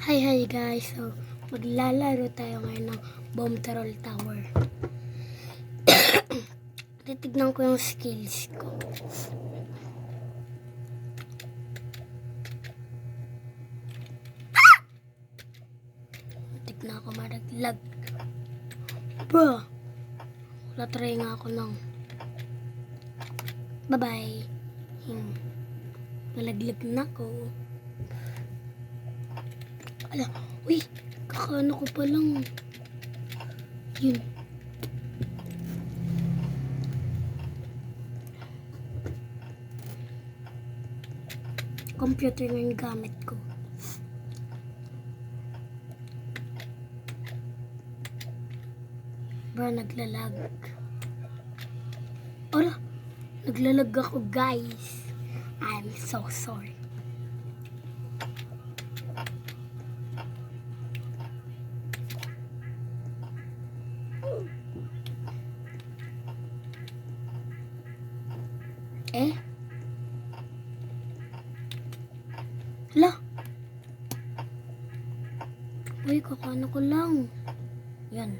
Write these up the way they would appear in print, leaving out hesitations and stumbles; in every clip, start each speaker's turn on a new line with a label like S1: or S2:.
S1: Hi guys, so maglalaro tayo ngayon ng Bomb Troll Tower. Titignan ko yung skills ko. Tignan ako maraglag. Bro, latry nga ako ng bye-bye. Nalaglag na ako. Ala, uy, kakaano ko pa lang. Yun. Computer na yung gamit ko. Bro, naglalag. Ala, naglalag ako guys. I'm so sorry. Hala. Uy, kakano ko lang. Yan.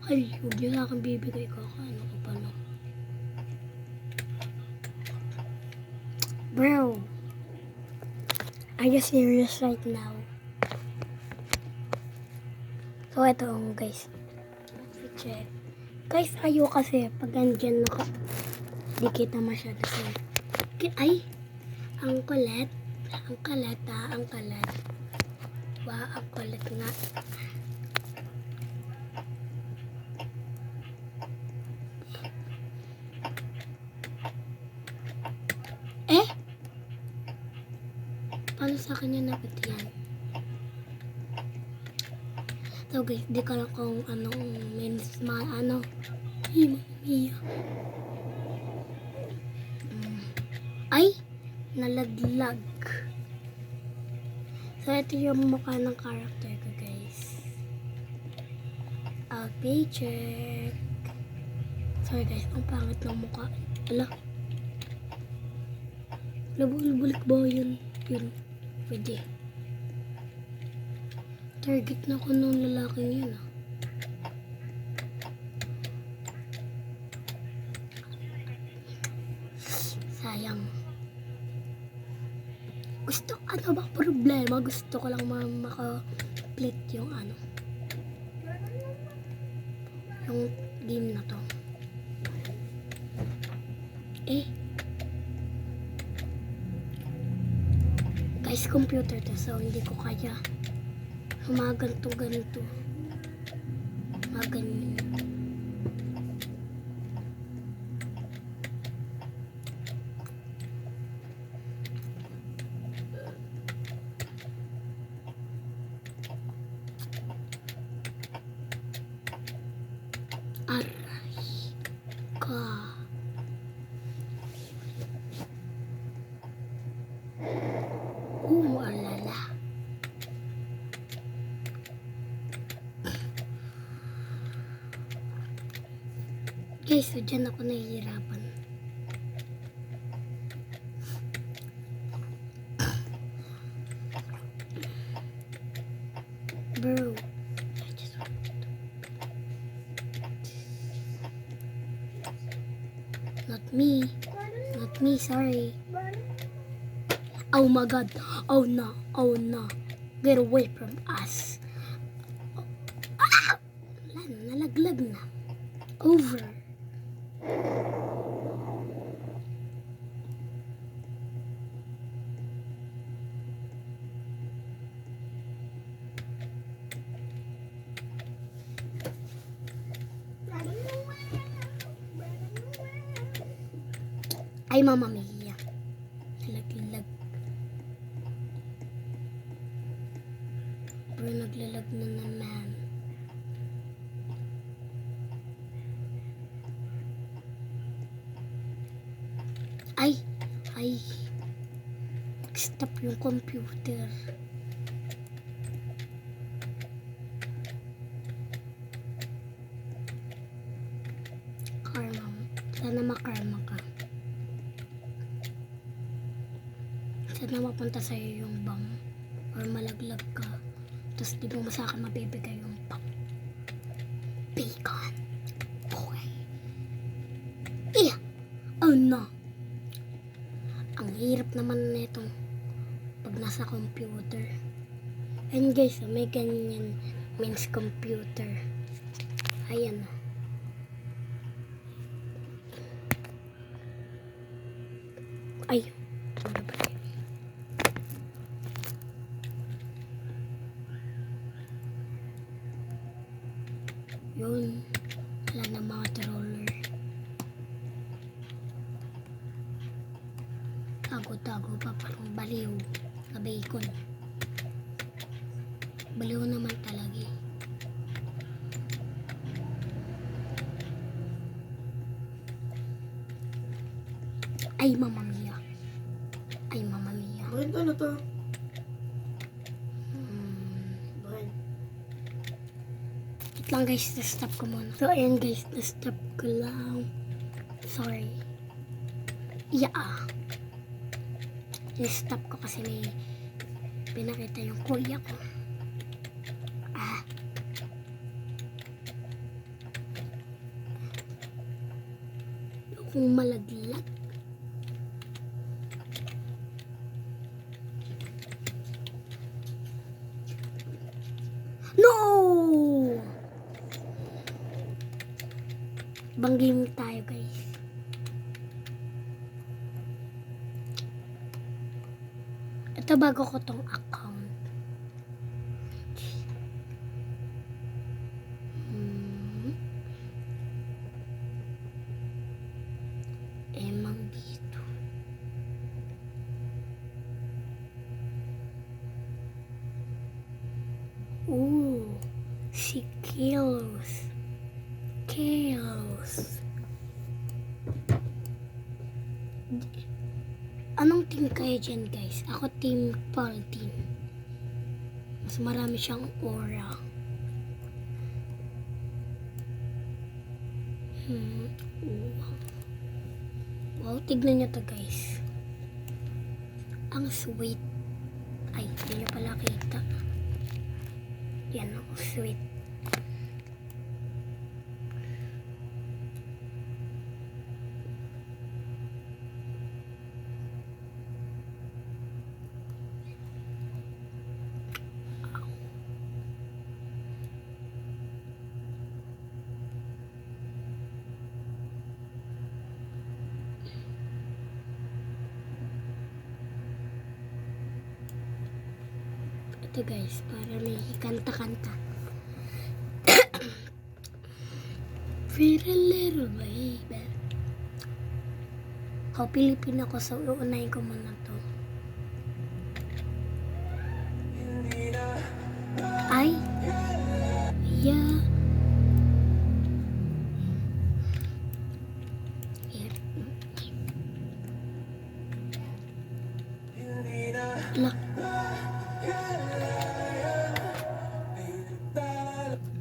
S1: Ay, huwag niyo sa akin bibigay. Kakano ko pa lang. Bro. Are you serious right now? So, ito guys. Let's check. Guys, ayaw kasi pag andyan di kita masyado sa. Ay! Ang kulit. Ang kalat ang kalat. Wow, ang kulit nga. Paano sa kanya napit yan? So guys, di ko lang kung anong means Mia. Ay! Nalaglag. So, ito yung mukha ng character ko, guys. Okay, check. Sorry, guys. Ang pangit ng mukha. Ala. Labul-bulik ba yun? Yun. Pwede. Target na ko ng lalaking yun, ah. Sayang. Ano ba problema? Gusto ko lang maka-complete yung yung game na to. Guys, computer to, so hindi ko kaya ganito. Ganyan. Aray ka. Alala. Guys, so dyan ako nahihirapan. Bro. Not me, sorry. Oh my god. Oh no. Get away from us. Nalaglag na. Over. Ay, Mama Mia. Nalaglag. Pero naglalag na naman. Ay. Stop yung computer. Karma. Sana makarma ka. Sana mapunta sa'yo yung bang or malaglag ka. Tapos di mo sa akin mabibigay yung pang bacon. Okay. Eh! Oh no! Ang hirap naman nitong pag nasa computer. And guys, may ganyan means computer. Ayan. Ay. Ano ba yun? Yun. Wala na mga troller. Tago-tago pa parang baliw na bacon. Baliw naman talaga eh. Ay, Mamma Mia. Ay, Mamma Mia.
S2: Bakit ano to? Bakit?
S1: Wait lang guys, na-stop ko muna. So, ayan guys, na-stop ko lang. Sorry. Yeah. Na-stop ko kasi may pinakita yung kuya ko. Kung malaglag. No! Bang game tayo guys. Ito bago ko tong account. Emang dito. Si Kilos. Anong team kayo dyan guys? Ako team Paladin. Mas marami siyang aura. Wow, tignan nyo to guys. Ang sweet. Ay, hindi nyo pala kita. Yan, ang sweet. Ito guys, para may kanta-kanta. Pretty little baby. Ako Pilipino ko, so uunahin ko muna to. Ay, yeah. Look.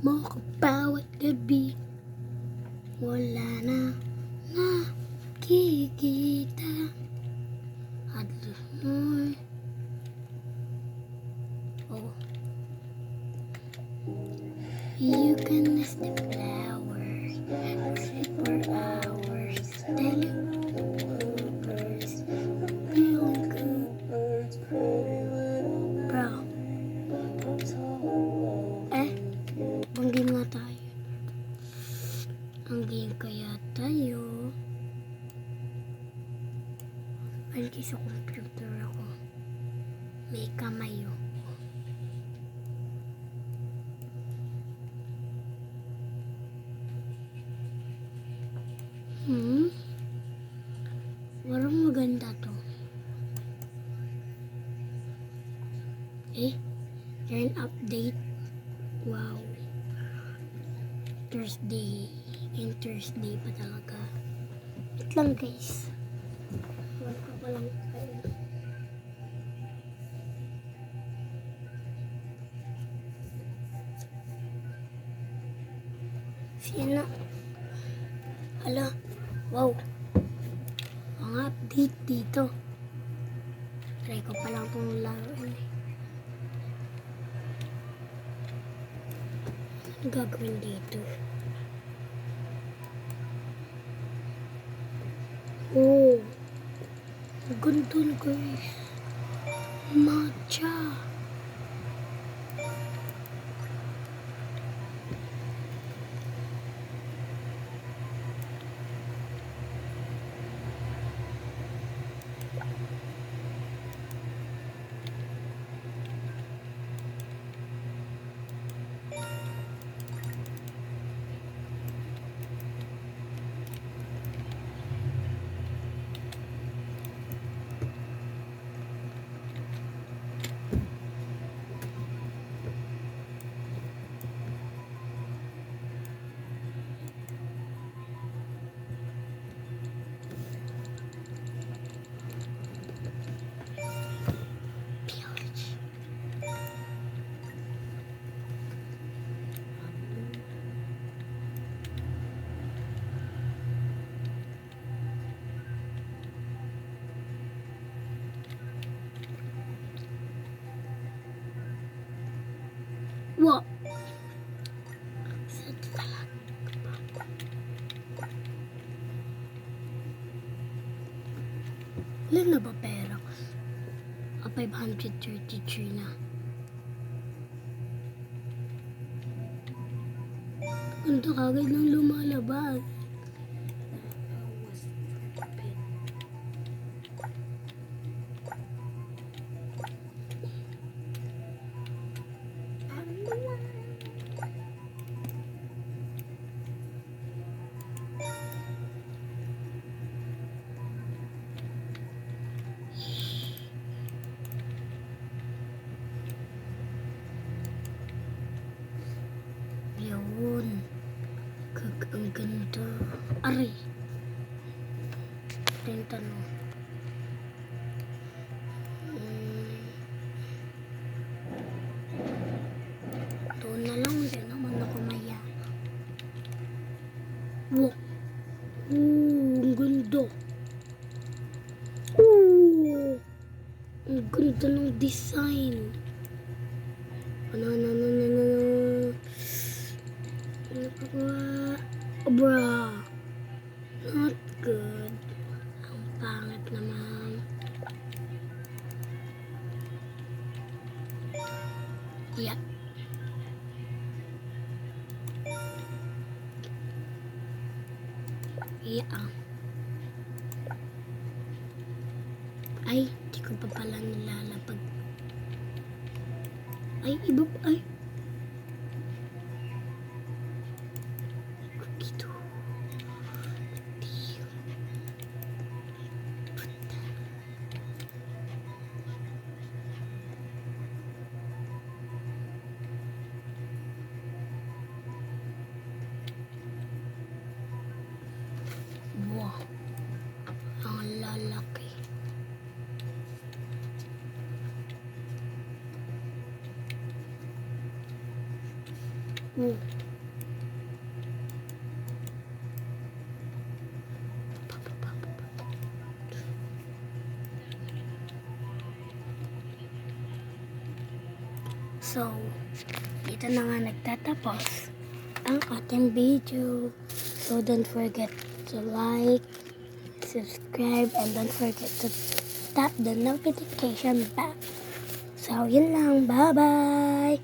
S1: Mo ko bawat gabi, wala na nakikita at lumoy. Oh, you can miss the flowers, sleep for hours, telling birds, feeling good. Bro, ang game nga tayo. Ang game kaya tayo. Alki sa computer ako. May kamay oh. Parang maganda to. Turn update. Wow. Thursday. And Thursday pa talaga. Wait lang guys. Wala ka pa lang kayo. Sino? Hala. Wow. Ang update dito. Try ko pa lang akong laruin eh. Ano gagawin dito? Oh, ang ganda guys. Matcha. Wow. Ilan na ba pera ko? 533 na. Ganda kagad ng lumalabas. Yun. Ang ganda. Aray. Ito yung tanong. Doon na lang. Hindi naman ako maya. Wow. Ang ganda. Ang ganda ng design. Ano. Bra. Not good. Ang pangit naman. Yeah. Yeah. Ay, di ko pa pala nilalapag. Ay, iba pa. Ay. Dito. Wow. Ang lalaki. Wow. So, dito na nga nagtatapos ang ating video. So, don't forget to like, subscribe, and don't forget to tap the notification bell. So, yun lang. Bye-bye!